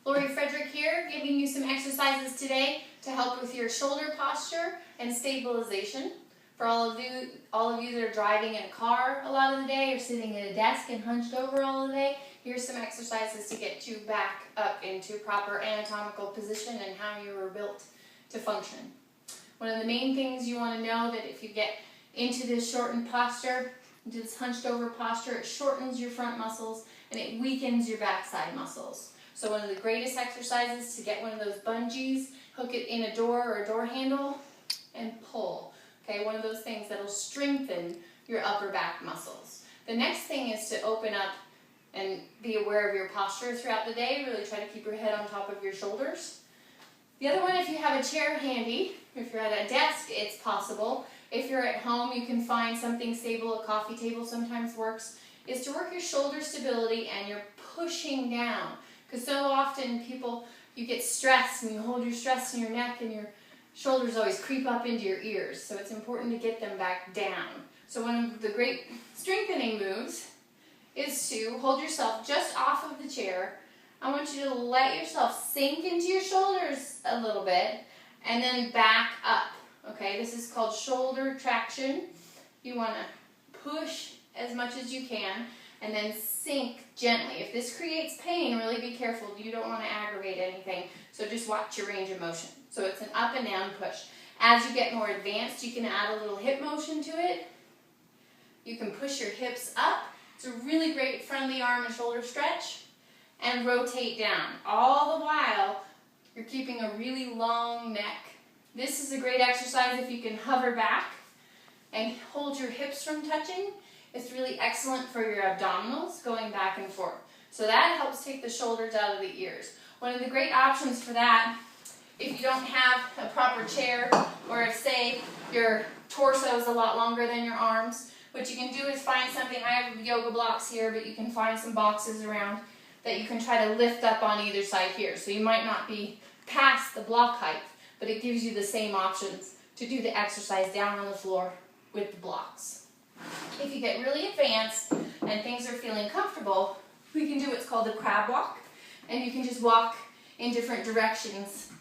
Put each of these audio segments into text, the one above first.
Lori Frederick here, giving you some exercises today to help with your shoulder posture and stabilization. For all of you that are driving in a car a lot of the day or sitting at a desk and hunched over all of the day, here's some exercises to get you back up into proper anatomical position and how you were built to function. One of the main things you want to know that if you get into this shortened posture, into this hunched over posture, it shortens your front muscles and it weakens your backside muscles. So one of the greatest exercises to get one of those bungees, hook it in a door or a door handle and pull. Okay, one of those things that'll strengthen your upper back muscles. The next thing is to open up and be aware of your posture throughout the day. Really try to keep your head on top of your shoulders. The other one, if you have a chair handy, if you're at a desk, it's possible. If you're at home, you can find something stable. A coffee table sometimes works, is to work your shoulder stability and you're pushing down. Because so often you get stressed and you hold your stress in your neck and your shoulders always creep up into your ears. So it's important to get them back down. So one of the great strengthening moves is to hold yourself just off of the chair. I want you to let yourself sink into your shoulders a little bit and then back up. Okay, this is called shoulder traction. You want to push as much as you can and then sink gently. If this creates pain, really be careful. You don't want to aggravate anything. So just watch your range of motion. So it's an up and down push. As you get more advanced, you can add a little hip motion to it. You can push your hips up. It's a really great front of the arm and shoulder stretch. And rotate down. All the while, you're keeping a really long neck. This is a great exercise if you can hover back and hold your hips from touching. It's really excellent for your abdominals going back and forth. So that helps take the shoulders out of the ears. One of the great options for that, if you don't have a proper chair, or if, say, your torso is a lot longer than your arms, what you can do is find something. I have yoga blocks here, but you can find some boxes around that you can try to lift up on either side here. So you might not be past the block height, but it gives you the same options to do the exercise down on the floor with the blocks. If you get really advanced and things are feeling comfortable, we can do what's called a crab walk, and you can just walk in different directions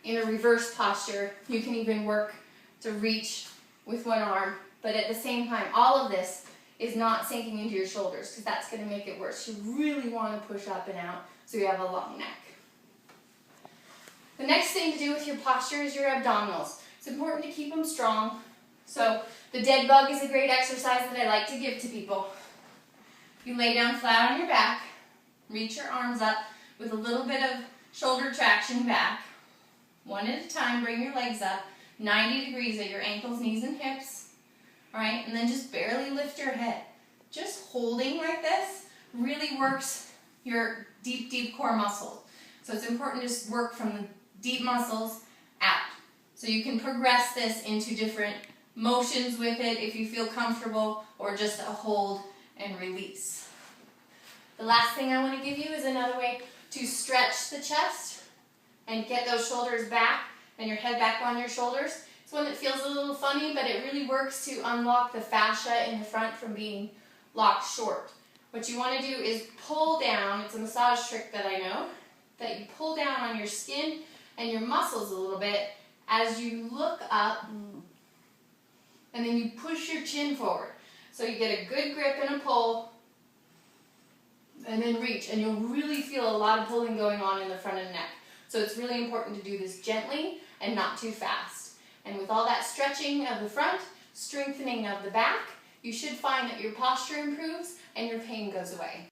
in a reverse posture. You can even work to reach with one arm, but at the same time, all of this is not sinking into your shoulders because that's going to make it worse. You really want to push up and out so you have a long neck. The next thing to do with your posture is your abdominals. It's important to keep them strong. So the dead bug is a great exercise that I like to give to people. You lay down flat on your back, reach your arms up with a little bit of shoulder traction back. One at a time, bring your legs up 90 degrees at your ankles, knees, and hips. All right, and then just barely lift your head. Just holding like this really works your deep, deep core muscles. So it's important to just work from the deep muscles out. So you can progress this into different motions with it if you feel comfortable, or just a hold and release. The last thing I want to give you is another way to stretch the chest and get those shoulders back and your head back on your shoulders. It's one that feels a little funny, but it really works to unlock the fascia in the front from being locked short. What you want to do is pull down. It's a massage trick that I know, that you pull down on your skin and your muscles a little bit as you look up, and then you push your chin forward. So you get a good grip and a pull, and then reach, and you'll really feel a lot of pulling going on in the front of the neck. So it's really important to do this gently and not too fast. And with all that stretching of the front, strengthening of the back, you should find that your posture improves and your pain goes away.